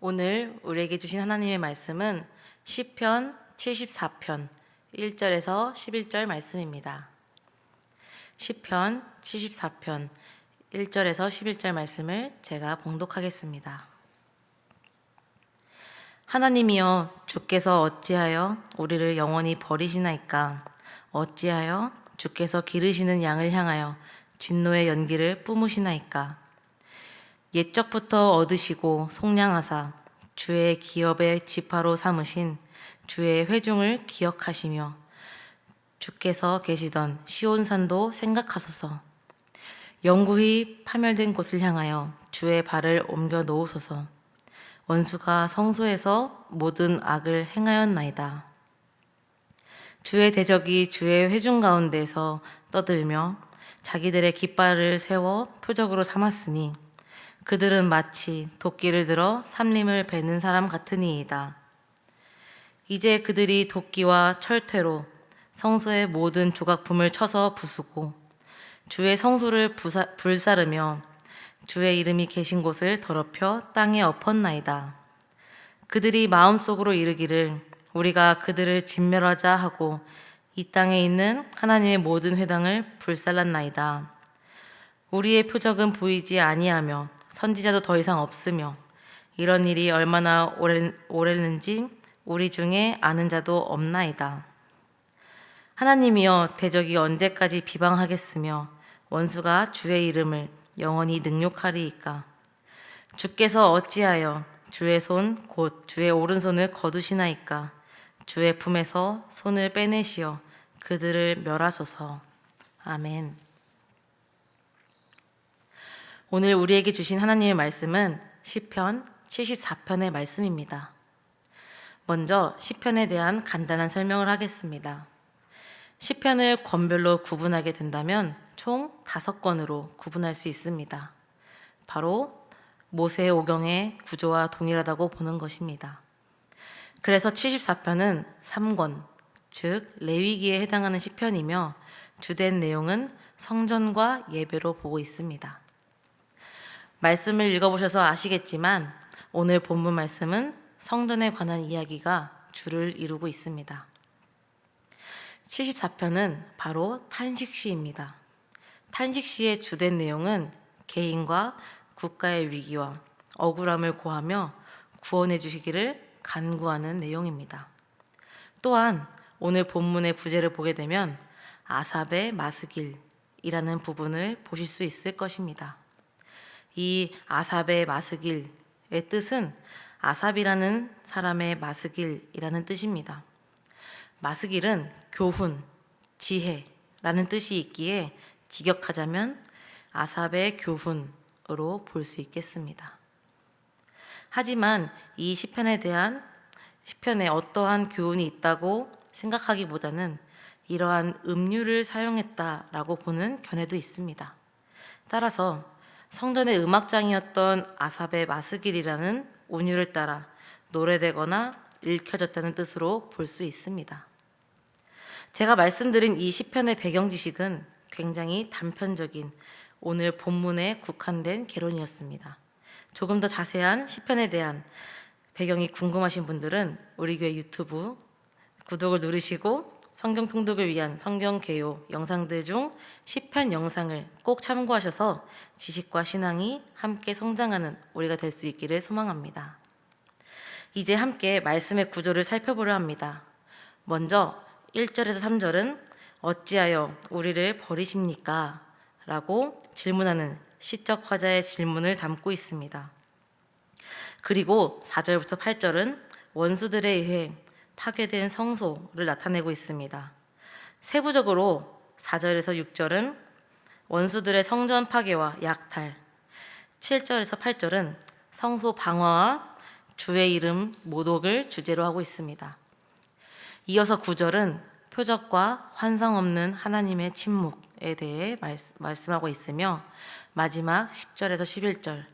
오늘 우리에게 주신 하나님의 말씀은 시편 74편 1절에서 11절 말씀입니다. 시편 74편 1절에서 11절 말씀을 제가 봉독하겠습니다. 하나님이여, 주께서 어찌하여 우리를 영원히 버리시나이까? 어찌하여 주께서 기르시는 양을 향하여 진노의 연기를 뿜으시나이까? 옛적부터 얻으시고 속량하사 주의 기업의 지파로 삼으신 주의 회중을 기억하시며 주께서 계시던 시온산도 생각하소서. 영구히 파멸된 곳을 향하여 주의 발을 옮겨 놓으소서. 원수가 성소에서 모든 악을 행하였나이다. 주의 대적이 주의 회중 가운데서 떠들며 자기들의 깃발을 세워 표적으로 삼았으니 그들은 마치 도끼를 들어 삼림을 베는 사람 같으니이다. 이제 그들이 도끼와 철퇴로 성소의 모든 조각품을 쳐서 부수고 주의 성소를 불사르며 주의 이름이 계신 곳을 더럽혀 땅에 엎었나이다. 그들이 마음속으로 이르기를 우리가 그들을 진멸하자 하고 이 땅에 있는 하나님의 모든 회당을 불살랐나이다. 우리의 표적은 보이지 아니하며 선지자도 더 이상 없으며 이런 일이 얼마나 오랬는지 우리 중에 아는 자도 없나이다. 하나님이여, 대적이 언제까지 비방하겠으며 원수가 주의 이름을 영원히 능욕하리이까? 주께서 어찌하여 주의 손 곧 주의 오른손을 거두시나이까? 주의 품에서 손을 빼내시어 그들을 멸하소서. 아멘. 오늘 우리에게 주신 하나님의 말씀은 시편 74편의 말씀입니다. 먼저 시편에 대한 간단한 설명을 하겠습니다. 시편을 권별로 구분하게 된다면 총 5권으로 구분할 수 있습니다. 바로 모세 오경의 구조와 동일하다고 보는 것입니다. 그래서 74편은 3권, 즉 레위기에 해당하는 시편이며 주된 내용은 성전과 예배로 보고 있습니다. 말씀을 읽어보셔서 아시겠지만 오늘 본문 말씀은 성전에 관한 이야기가 주를 이루고 있습니다. 74편은 바로 탄식시입니다. 탄식시의 주된 내용은 개인과 국가의 위기와 억울함을 고하며 구원해 주시기를 간구하는 내용입니다. 또한 오늘 본문의 부제를 보게 되면 아삽의 마스길이라는 부분을 보실 수 있을 것입니다. 이 아삽의 마스길의 뜻은 아삽이라는 사람의 마스길이라는 뜻입니다. 마스길은 교훈, 지혜라는 뜻이 있기에 직역하자면 아삽의 교훈으로 볼 수 있겠습니다. 하지만 이 시편에 어떠한 교훈이 있다고 생각하기보다는 이러한 음류를 사용했다라고 보는 견해도 있습니다. 따라서 성전의 음악장이었던 아삽의 마스길이라는 운율을 따라 노래되거나 읽혀졌다는 뜻으로 볼 수 있습니다. 제가 말씀드린 이 시편의 배경 지식은 굉장히 단편적인 오늘 본문에 국한된 개론이었습니다. 조금 더 자세한 시편에 대한 배경이 궁금하신 분들은 우리 교회 유튜브 구독을 누르시고 성경 통독을 위한 성경 개요 영상들 중 시편 영상을 꼭 참고하셔서 지식과 신앙이 함께 성장하는 우리가 될 수 있기를 소망합니다. 이제 함께 말씀의 구조를 살펴보려 합니다. 먼저 1절에서 3절은 어찌하여 우리를 버리십니까? 라고 질문하는 시적 화자의 질문을 담고 있습니다. 그리고 4절부터 8절은 원수들에 의해 파괴된 성소를 나타내고 있습니다. 세부적으로 4절에서 6절은 원수들의 성전 파괴와 약탈, 7절에서 8절은 성소 방화와 주의 이름 모독을 주제로 하고 있습니다. 이어서 9절은 표적과 환상 없는 하나님의 침묵에 대해 말씀하고 있으며 마지막 10절에서 11절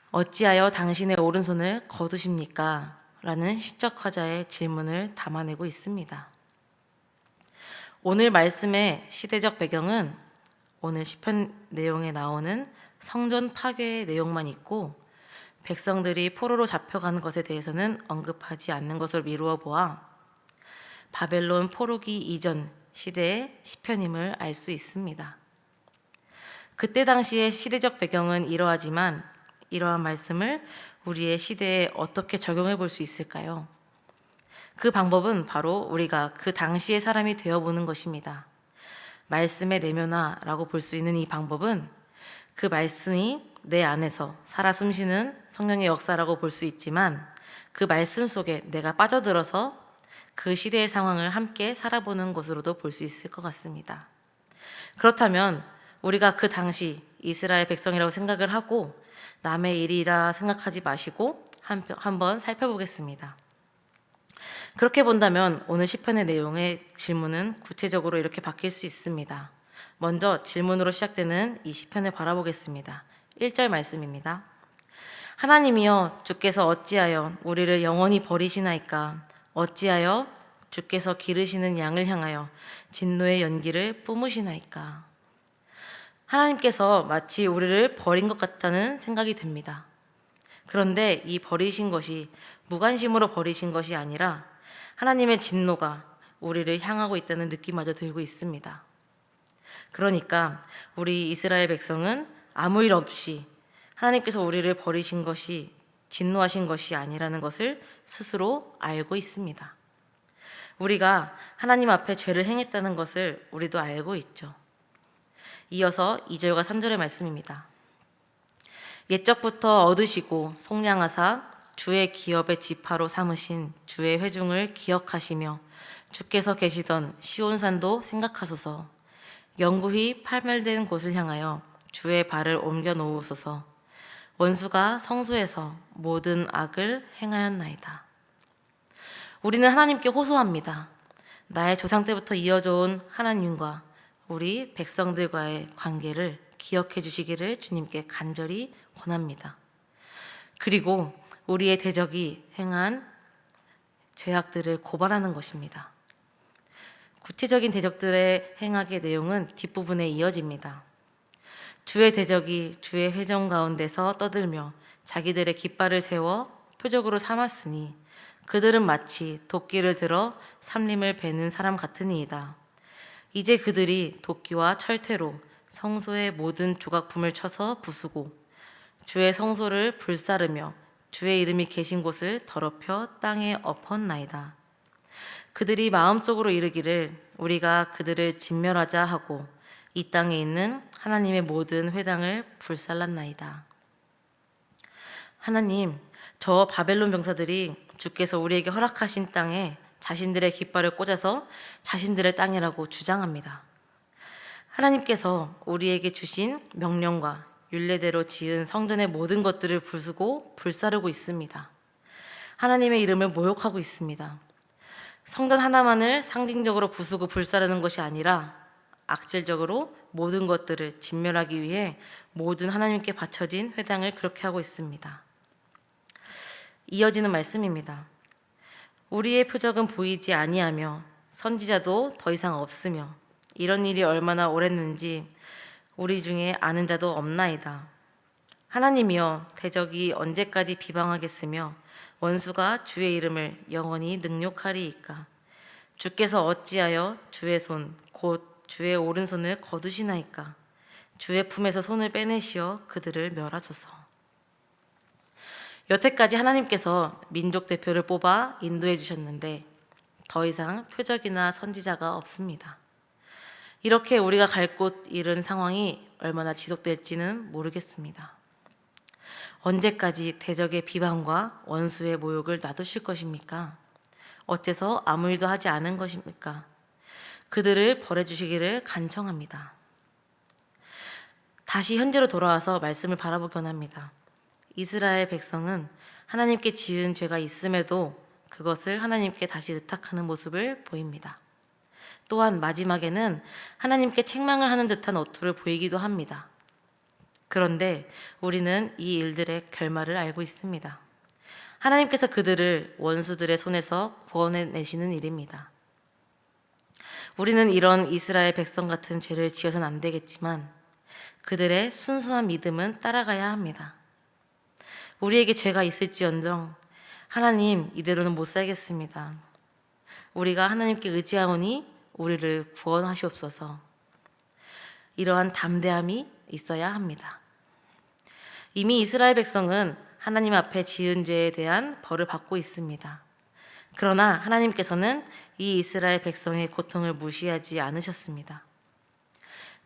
어찌하여 당신의 오른손을 거두십니까? 라는 시적 화자의 질문을 담아내고 있습니다. 오늘 말씀의 시대적 배경은 오늘 시편 내용에 나오는 성전 파괴의 내용만 있고 백성들이 포로로 잡혀가는 것에 대해서는 언급하지 않는 것을 미루어 보아 바벨론 포로기 이전 시대의 시편임을 알 수 있습니다. 그때 당시의 시대적 배경은 이러하지만 이러한 말씀을 우리의 시대에 어떻게 적용해 볼 수 있을까요? 그 방법은 바로 우리가 그 당시의 사람이 되어보는 것입니다. 말씀의 내면화라고 볼 수 있는 이 방법은 그 말씀이 내 안에서 살아 숨쉬는 성령의 역사라고 볼 수 있지만 그 말씀 속에 내가 빠져들어서 그 시대의 상황을 함께 살아보는 것으로도 볼 수 있을 것 같습니다. 그렇다면 우리가 그 당시 이스라엘 백성이라고 생각을 하고 남의 일이라 생각하지 마시고 한번 살펴보겠습니다. 그렇게 본다면 오늘 시편의 내용의 질문은 구체적으로 이렇게 바뀔 수 있습니다. 먼저 질문으로 시작되는 이 시편을 바라보겠습니다. 1절 말씀입니다. 하나님이여 주께서 어찌하여 우리를 영원히 버리시나이까? 어찌하여 주께서 기르시는 양을 향하여 진노의 연기를 뿜으시나이까? 하나님께서 마치 우리를 버린 것 같다는 생각이 듭니다. 그런데 이 버리신 것이 무관심으로 버리신 것이 아니라 하나님의 진노가 우리를 향하고 있다는 느낌마저 들고 있습니다. 그러니까 우리 이스라엘 백성은 아무 일 없이 하나님께서 우리를 버리신 것이 진노하신 것이 아니라는 것을 스스로 알고 있습니다. 우리가 하나님 앞에 죄를 행했다는 것을 우리도 알고 있죠. 이어서 2절과 3절의 말씀입니다. 옛적부터 얻으시고 속량하사 주의 기업의 지파로 삼으신 주의 회중을 기억하시며 주께서 계시던 시온산도 생각하소서. 영구히 파멸된 곳을 향하여 주의 발을 옮겨 놓으소서. 원수가 성소에서 모든 악을 행하였나이다. 우리는 하나님께 호소합니다. 나의 조상 때부터 이어져 온 하나님과 우리 백성들과의 관계를 기억해 주시기를 주님께 간절히 권합니다. 그리고 우리의 대적이 행한 죄악들을 고발하는 것입니다. 구체적인 대적들의 행악의 내용은 뒷부분에 이어집니다. 주의 대적이 주의 회정 가운데서 떠들며 자기들의 깃발을 세워 표적으로 삼았으니 그들은 마치 도끼를 들어 삼림을 베는 사람 같으니이다. 이제 그들이 도끼와 철퇴로 성소의 모든 조각품을 쳐서 부수고 주의 성소를 불사르며 주의 이름이 계신 곳을 더럽혀 땅에 엎었나이다. 그들이 마음속으로 이르기를 우리가 그들을 진멸하자 하고 이 땅에 있는 하나님의 모든 회당을 불살랐나이다. 하나님, 저 바벨론 병사들이 주께서 우리에게 허락하신 땅에 자신들의 깃발을 꽂아서 자신들의 땅이라고 주장합니다. 하나님께서 우리에게 주신 명령과 율례대로 지은 성전의 모든 것들을 부수고 불사르고 있습니다. 하나님의 이름을 모욕하고 있습니다. 성전 하나만을 상징적으로 부수고 불사르는 것이 아니라 악질적으로 모든 것들을 진멸하기 위해 모든 하나님께 바쳐진 회당을 그렇게 하고 있습니다. 이어지는 말씀입니다. 우리의 표적은 보이지 아니하며 선지자도 더 이상 없으며 이런 일이 얼마나 오랬는지 우리 중에 아는 자도 없나이다. 하나님이여 대적이 언제까지 비방하겠으며 원수가 주의 이름을 영원히 능욕하리이까? 주께서 어찌하여 주의 손 곧 주의 오른손을 거두시나이까? 주의 품에서 손을 빼내시어 그들을 멸하소서. 여태까지 하나님께서 민족 대표를 뽑아 인도해 주셨는데 더 이상 표적이나 선지자가 없습니다. 이렇게 우리가 갈 곳 잃은 상황이 얼마나 지속될지는 모르겠습니다. 언제까지 대적의 비방과 원수의 모욕을 놔두실 것입니까? 어째서 아무 일도 하지 않은 것입니까? 그들을 벌해주시기를 간청합니다. 다시 현재로 돌아와서 말씀을 바라보곤 합니다. 이스라엘 백성은 하나님께 지은 죄가 있음에도 그것을 하나님께 다시 의탁하는 모습을 보입니다. 또한 마지막에는 하나님께 책망을 하는 듯한 어투를 보이기도 합니다. 그런데 우리는 이 일들의 결말을 알고 있습니다. 하나님께서 그들을 원수들의 손에서 구원해내시는 일입니다. 우리는 이런 이스라엘 백성 같은 죄를 지어서는 안 되겠지만 그들의 순수한 믿음은 따라가야 합니다. 우리에게 죄가 있을지언정 하나님 이대로는 못 살겠습니다. 우리가 하나님께 의지하오니 우리를 구원하시옵소서. 이러한 담대함이 있어야 합니다. 이미 이스라엘 백성은 하나님 앞에 지은 죄에 대한 벌을 받고 있습니다. 그러나 하나님께서는 이 이스라엘 백성의 고통을 무시하지 않으셨습니다.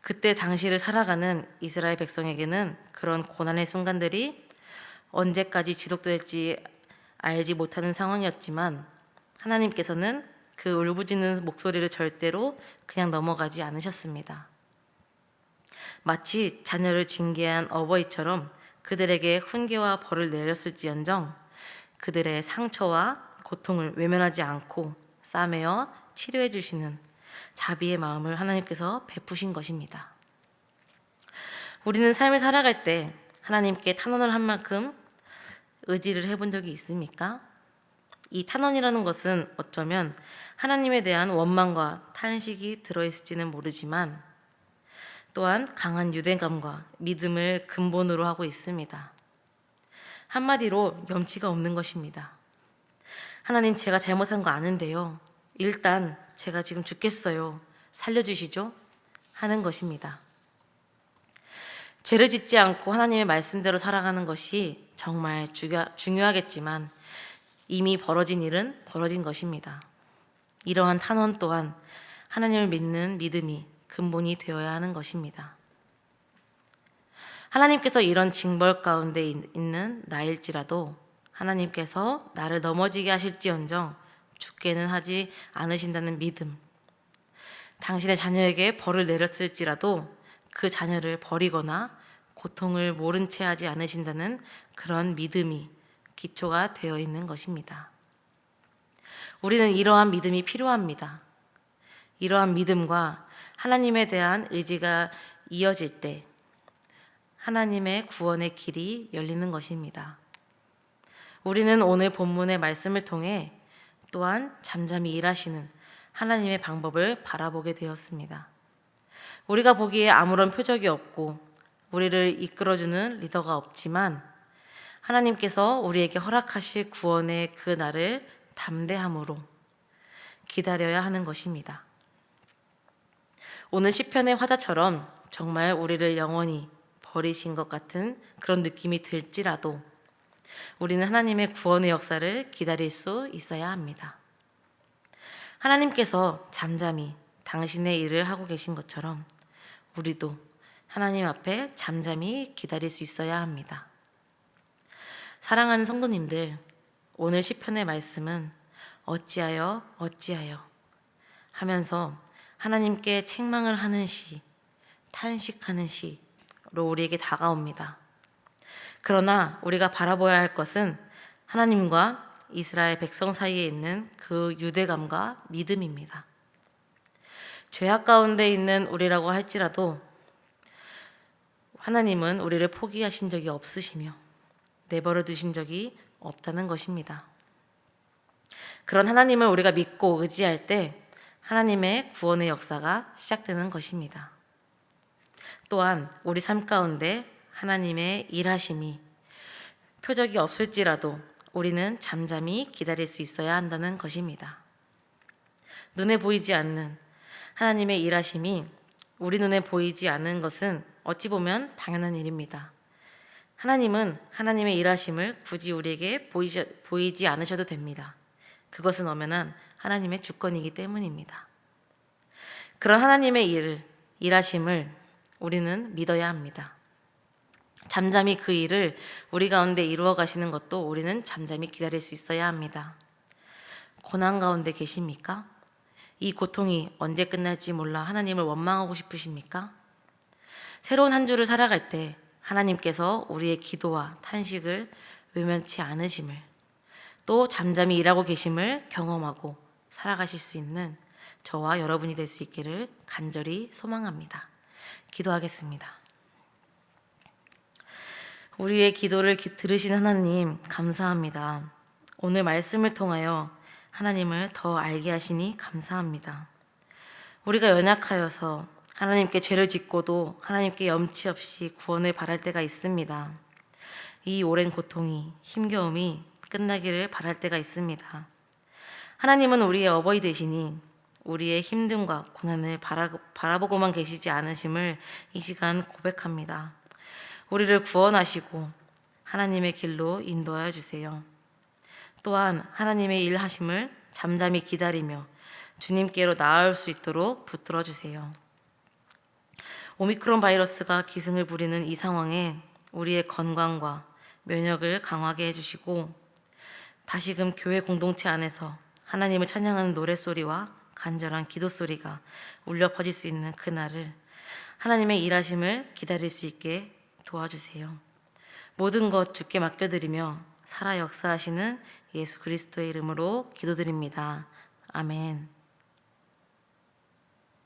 그때 당시를 살아가는 이스라엘 백성에게는 그런 고난의 순간들이 언제까지 지속될지 알지 못하는 상황이었지만 하나님께서는 그 울부짖는 목소리를 절대로 그냥 넘어가지 않으셨습니다. 마치 자녀를 징계한 어버이처럼 그들에게 훈계와 벌을 내렸을지언정 그들의 상처와 고통을 외면하지 않고 싸매어 치료해 주시는 자비의 마음을 하나님께서 베푸신 것입니다. 우리는 삶을 살아갈 때 하나님께 탄원을 한 만큼 의지를 해본 적이 있습니까? 이 탄원이라는 것은 어쩌면 하나님에 대한 원망과 탄식이 들어있을지는 모르지만 또한 강한 유대감과 믿음을 근본으로 하고 있습니다. 한마디로 염치가 없는 것입니다. 하나님, 제가 잘못한 거 아는데요. 일단 제가 지금 죽겠어요. 살려주시죠? 하는 것입니다. 죄를 짓지 않고 하나님의 말씀대로 살아가는 것이 정말 중요하겠지만 이미 벌어진 일은 벌어진 것입니다. 이러한 탄원 또한 하나님을 믿는 믿음이 근본이 되어야 하는 것입니다. 하나님께서 이런 징벌 가운데 있는 나일지라도 하나님께서 나를 넘어지게 하실지언정 죽게는 하지 않으신다는 믿음, 당신의 자녀에게 벌을 내렸을지라도 그 자녀를 버리거나 고통을 모른 채 하지 않으신다는 그런 믿음이 기초가 되어 있는 것입니다. 우리는 이러한 믿음이 필요합니다. 이러한 믿음과 하나님에 대한 의지가 이어질 때 하나님의 구원의 길이 열리는 것입니다. 우리는 오늘 본문의 말씀을 통해 또한 잠잠히 일하시는 하나님의 방법을 바라보게 되었습니다. 우리가 보기에 아무런 표적이 없고 우리를 이끌어주는 리더가 없지만 하나님께서 우리에게 허락하실 구원의 그 날을 담대함으로 기다려야 하는 것입니다. 오늘 시편의 화자처럼 정말 우리를 영원히 버리신 것 같은 그런 느낌이 들지라도 우리는 하나님의 구원의 역사를 기다릴 수 있어야 합니다. 하나님께서 잠잠히 당신의 일을 하고 계신 것처럼 우리도 하나님 앞에 잠잠히 기다릴 수 있어야 합니다. 사랑하는 성도님들, 오늘 시편의 말씀은 어찌하여 하면서 하나님께 책망을 하는 시, 탄식하는 시로 우리에게 다가옵니다. 그러나 우리가 바라봐야 할 것은 하나님과 이스라엘 백성 사이에 있는 그 유대감과 믿음입니다. 죄악 가운데 있는 우리라고 할지라도 하나님은 우리를 포기하신 적이 없으시며 내버려 두신 적이 없다는 것입니다. 그런 하나님을 우리가 믿고 의지할 때 하나님의 구원의 역사가 시작되는 것입니다. 또한 우리 삶 가운데 하나님의 일하심이 표적이 없을지라도 우리는 잠잠히 기다릴 수 있어야 한다는 것입니다. 눈에 보이지 않는 하나님의 일하심이 우리 눈에 보이지 않는 것은 어찌 보면 당연한 일입니다. 하나님은 하나님의 일하심을 굳이 우리에게 보이지 않으셔도 됩니다. 그것은 엄연한 하나님의 주권이기 때문입니다. 그런 하나님의 일하심을 우리는 믿어야 합니다. 잠잠히 그 일을 우리 가운데 이루어 가시는 것도 우리는 잠잠히 기다릴 수 있어야 합니다. 고난 가운데 계십니까? 이 고통이 언제 끝날지 몰라 하나님을 원망하고 싶으십니까? 새로운 한 주를 살아갈 때 하나님께서 우리의 기도와 탄식을 외면치 않으심을, 또 잠잠히 일하고 계심을 경험하고 살아가실 수 있는 저와 여러분이 될 수 있기를 간절히 소망합니다. 기도하겠습니다. 우리의 기도를 들으신 하나님 감사합니다. 오늘 말씀을 통하여 하나님을 더 알게 하시니 감사합니다. 우리가 연약하여서 하나님께 죄를 짓고도 하나님께 염치 없이 구원을 바랄 때가 있습니다. 이 오랜 고통이, 힘겨움이 끝나기를 바랄 때가 있습니다. 하나님은 우리의 어버이 되시니 우리의 힘듦과 고난을 바라보고만 계시지 않으심을 이 시간 고백합니다. 우리를 구원하시고 하나님의 길로 인도하여 주세요. 또한 하나님의 일하심을 잠잠히 기다리며 주님께로 나아올 수 있도록 붙들어 주세요. 오미크론 바이러스가 기승을 부리는 이 상황에 우리의 건강과 면역을 강하게 해주시고 다시금 교회 공동체 안에서 하나님을 찬양하는 노랫소리와 간절한 기도소리가 울려 퍼질 수 있는 그날을 하나님의 일하심을 기다릴 수 있게 도와주세요. 모든 것 주께 맡겨드리며 살아 역사하시는 예수 그리스도의 이름으로 기도드립니다. 아멘.